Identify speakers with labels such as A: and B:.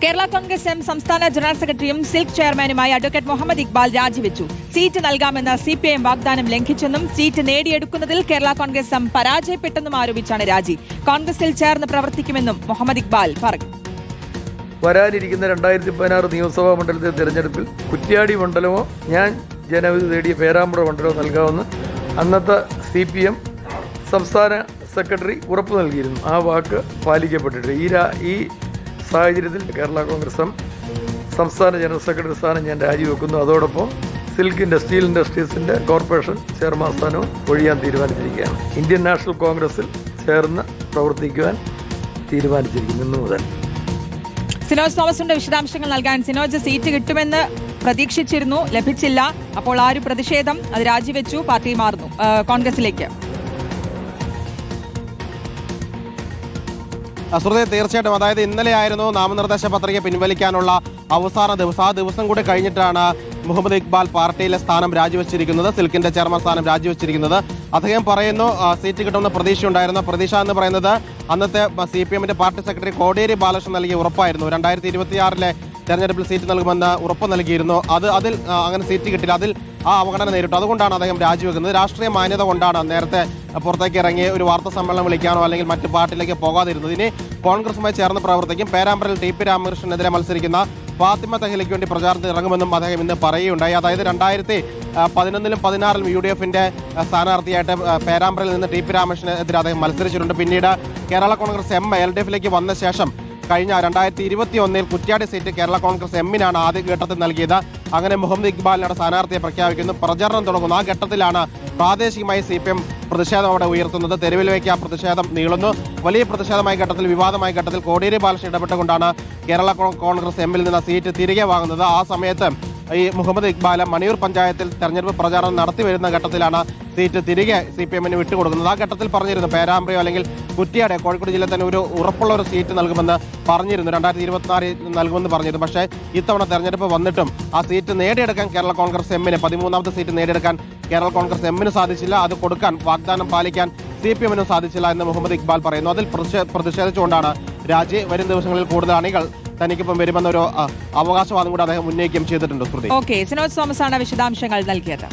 A: Kerala Congress M സംസ്ഥാന general സെക്രട്ടറിയും silk ചെയർമാനുമായി advocate Muhammad Iqbal രാജിവെച്ചു. സീറ്റ് നൽകാമെന്ന CPIM വാഗ്ദാനം ലംഘിച്ചെന്നും സീറ്റ് നേടിയെടുക്കുന്നതിൽ കേരള കോൺഗ്രസ് എം പരാജയപ്പെട്ടെന്നും ആരോപിച്ചാണ് രാജി. കോൺഗ്രസിൽ ചേർന്ന് പ്രവർത്തിക്കുമെന്നും മുഹമ്മദ് ഇക്ബാൽ പറഞ്ഞു.
B: വരാനിരിക്കുന്ന 2016 നിയമസഭാ മണ്ഡലത്തിലെ തെരഞ്ഞെടുപ്പിൽ കുറ്റ്യാടി മണ്ഡലമോ ഞാൻ ജനവിധി നേടിയ പേരാമ്പ്ര മണ്ഡലമോ നൽകാമെന്ന് അന്നത്തെ CPM സംസ്ഥാന സെക്രട്ടറി ഉറപ്പ് നൽകിയിരുന്നു. ആ വാക്ക് പാലിക്കപ്പെട്ടിട്ട് ഈ സാഹചര്യത്തിൽ കേരള കോൺഗ്രസ് എം സംസ്ഥാന ജനറൽ സെക്രട്ടറി സ്ഥാനം ഞാൻ രാജിവെക്കുന്നു. അതോടൊപ്പം സ്റ്റീൽ ഇൻഡസ്ട്രീസിൻ്റെ കോർപ്പറേഷൻ ചെയർമാൻ സ്ഥാനവും ഒഴിയാൻ തീരുമാനിച്ചിരിക്കുകയാണ്. ഇന്ത്യൻ നാഷണൽ കോൺഗ്രസിൽ ചേർന്ന് പ്രവർത്തിക്കുവാൻ തീരുമാനിച്ചിരിക്കുന്നു ഇന്നു മുതൽ.
A: സിനോജ് തോമസിന്റെ വിശദാംശങ്ങൾ നൽകാൻ. സിനോജ്, സീറ്റ് കിട്ടുമെന്ന് പ്രതീക്ഷിച്ചിരുന്നു, ലഭിച്ചില്ല. അപ്പോൾ ആ ഒരു പ്രതിഷേധം അത് രാജിവെച്ചു, പാർട്ടി മാറുന്നു കോൺഗ്രസിലേക്ക്.
C: ശ്രുതി, തീർച്ചയായിട്ടും അതായത് ഇന്നലെയായിരുന്നു നാമനിർദ്ദേശ പത്രിക പിൻവലിക്കാനുള്ള അവസാന ദിവസം. ആ ദിവസം കൂടി കഴിഞ്ഞിട്ടാണ് മുഹമ്മദ് ഇക്ബാൽ പാർട്ടിയിലെ സ്ഥാനം രാജിവെച്ചിരിക്കുന്നത്, സിൽക്കിന്റെ ചെയർമാൻ സ്ഥാനം രാജിവെച്ചിരിക്കുന്നത്. അദ്ദേഹം പറയുന്നു സീറ്റ് കിട്ടുമെന്ന് പ്രതീക്ഷ പ്രതീക്ഷ എന്ന് പറയുന്നത് അന്നത്തെ CPMന്റെ പാർട്ടി സെക്രട്ടറി കോടിയേരി ബാലകൃഷ്ണൻ നൽകിയ ഉറപ്പായിരുന്നു. 2026 തെരഞ്ഞെടുപ്പിൽ സീറ്റ് നൽകുമെന്ന് ഉറപ്പ് നൽകിയിരുന്നു. അതിൽ അങ്ങനെ സീറ്റ് കിട്ടില്ല, അതിൽ ആ അവഗണന നേരിട്ടു. അതുകൊണ്ടാണ് അദ്ദേഹം രാജിവെക്കുന്നത്. രാഷ്ട്രീയ മാന്യത കൊണ്ടാണ് നേരത്തെ പുറത്തേക്ക് ഇറങ്ങി ഒരു വാർത്താ സമ്മേളനം വിളിക്കാനോ അല്ലെങ്കിൽ മറ്റ് പാർട്ടിയിലേക്ക് പോകാതിരുന്നത്. ഇനി കോൺഗ്രസുമായി ചേർന്ന് പ്രവർത്തിക്കും. പേരാമ്പ്രയിൽ TP രാമകൃഷ്ണനെതിരെ മത്സരിക്കുന്ന ഫാത്തിമ തഹ്ലിക്ക് വേണ്ടി പ്രചാരണത്തിൽ ഇറങ്ങുമെന്നും അദ്ദേഹം ഇന്ന് പറയുകയുണ്ടായി. അതായത് 2011-ലും 2016-ലും UDFന്റെ സ്ഥാനാർത്ഥിയായിട്ട് പേരാമ്പ്രയിൽ നിന്ന് TP രാമകൃഷ്ണനെതിരെ അദ്ദേഹം മത്സരിച്ചിട്ടുണ്ട്. പിന്നീട് കേരള കോൺഗ്രസ് എം LDFിലേക്ക് വന്ന ശേഷം കഴിഞ്ഞ 2021 കുറ്റ്യാടി സീറ്റ് കേരള കോൺഗ്രസ് എമ്മിനാണ് ആദ്യ ഘട്ടത്തിൽ നൽകിയത്. അങ്ങനെ മുഹമ്മദ് ഇക്ബാലിനാണ് സ്ഥാനാർത്ഥിയെ പ്രഖ്യാപിക്കുന്നു, പ്രചരണം തുടങ്ങുന്നു. ആ ഘട്ടത്തിലാണ് പ്രാദേശികമായി CPM പ്രതിഷേധം അവിടെ ഉയർത്തുന്നത്. തെരുവിലേക്ക് ആ പ്രതിഷേധം നീളുന്നു. വലിയ പ്രതിഷേധമായ ഘട്ടത്തിൽ, വിവാദമായ ഘട്ടത്തിൽ കോടിയേരി ബാലകൃഷ്ണൻ ഇടപെട്ടുകൊണ്ടാണ് കേരള കോൺഗ്രസ് എമ്മിൽ നിന്ന് സീറ്റ് തിരികെ വാങ്ങുന്നത്. ആ സമയത്ത് ഈ മുഹമ്മദ് ഇക്ബാൽ മണിയൂർ പഞ്ചായത്തിൽ തെരഞ്ഞെടുപ്പ് പ്രചാരണം നടത്തി വരുന്ന ഘട്ടത്തിലാണ് സീറ്റ് തിരികെ CPMന് വിട്ടുകൊടുക്കുന്നത്. ആ ഘട്ടത്തിൽ പറഞ്ഞിരുന്നു പേരാമ്പ്രയോ അല്ലെങ്കിൽ കുറ്റ്യാടി, കോഴിക്കോട് ജില്ലയിൽ തന്നെ ഒരു ഉറപ്പുള്ള ഒരു സീറ്റ് നൽകുമെന്ന് പറഞ്ഞിരുന്നു. 2024 നൽകുമെന്ന് പറഞ്ഞിരുന്നു. പക്ഷേ ഇത്തവണ തെരഞ്ഞെടുപ്പ് വന്നിട്ടും ആ സീറ്റ് നേടിയെടുക്കാൻ കേരള കോൺഗ്രസ് എമ്മിന് 13ാമത്തെ സീറ്റ് നേടിയെടുക്കാൻ കേരള കോൺഗ്രസ് എമ്മിന് സാധിച്ചില്ല. അത് കൊടുക്കാൻ വാഗ്ദാനം പാലിക്കാൻ CPMനും സാധിച്ചില്ല എന്ന് മുഹമ്മദ് ഇക്ബാൽ പറയുന്നു. അതിൽ പ്രതിഷേധിച്ചുകൊണ്ടാണ് രാജി. വരും ദിവസങ്ങളിൽ കൂടുതൽ അണികൾ തനിക്കിപ്പം വരുമെന്നൊരു അവകാശവാദം കൂടി അദ്ദേഹം ഉന്നയിക്കുകയും ചെയ്തിട്ടുണ്ട്.
A: ഓക്കെ, സിനോജ് തോമസ് ആണ് വിശദാംശങ്ങൾ നൽകിയത്.